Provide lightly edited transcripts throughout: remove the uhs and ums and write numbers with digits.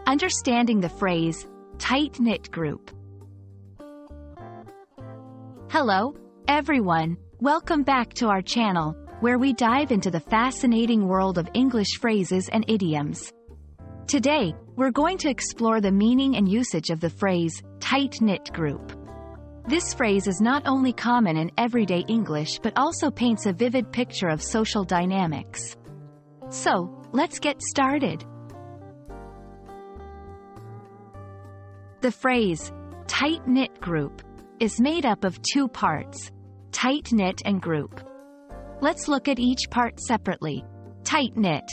Understanding the phrase, tight-knit group. Hello, everyone. Welcome back to our channel, where we dive into the fascinating world of English phrases and idioms. Today, we're going to explore the meaning and usage of the phrase, tight-knit group. This phrase is not only common in everyday English but also paints a vivid picture of social dynamics. So, let's get started. The phrase, tight-knit group, is made up of two parts, tight-knit and group. Let's look at each part separately. Tight-knit.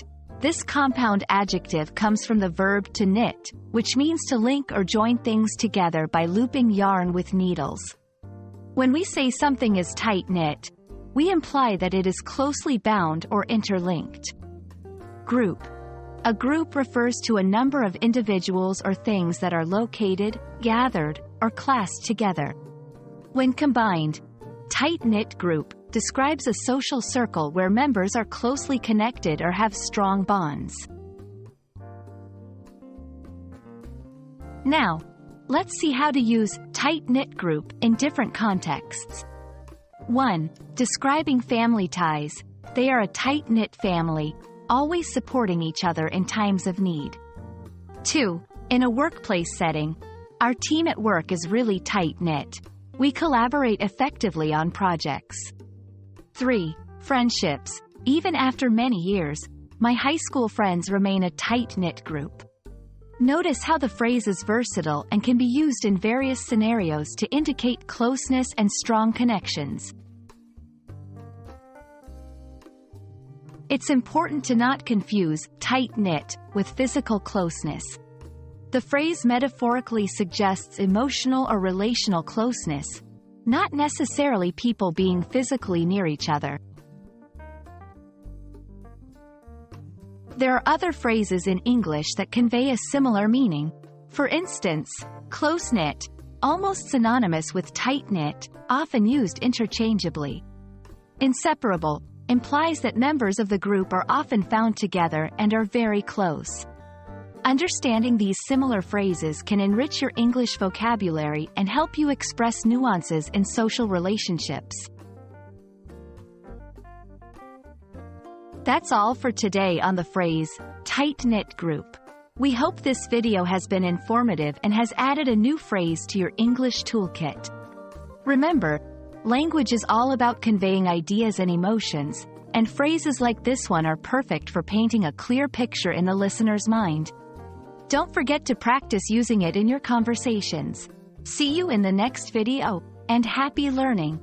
This compound adjective comes from the verb to knit, which means to link or join things together by looping yarn with needles. When we say something is tight-knit, we imply that it is closely bound or interlinked. Group. A group refers to a number of individuals or things that are located, gathered, or classed together. When combined, tight-knit group describes a social circle where members are closely connected or have strong bonds. Now, let's see how to use tight-knit group in different contexts. 1. Describing family ties. They are a tight-knit family, always supporting each other in times of need. 2. In a workplace setting, our team at work is really tight-knit. We collaborate effectively on projects. 3. Friendships. Even after many years, my high school friends remain a tight-knit group. Notice how the phrase is versatile and can be used in various scenarios to indicate closeness and strong connections. It's important to not confuse tight-knit with physical closeness. The phrase metaphorically suggests emotional or relational closeness, not necessarily people being physically near each other. There are other phrases in English that convey a similar meaning. For instance, close-knit, almost synonymous with tight-knit, often used interchangeably. Inseparable implies that members of the group are often found together and are very close. Understanding these similar phrases can enrich your English vocabulary and help you express nuances in social relationships. That's all for today on the phrase, tight-knit group. We hope this video has been informative and has added a new phrase to your English toolkit. Remember, language is all about conveying ideas and emotions, and phrases like this one are perfect for painting a clear picture in the listener's mind. Don't forget to practice using it in your conversations. See you in the next video, and happy learning!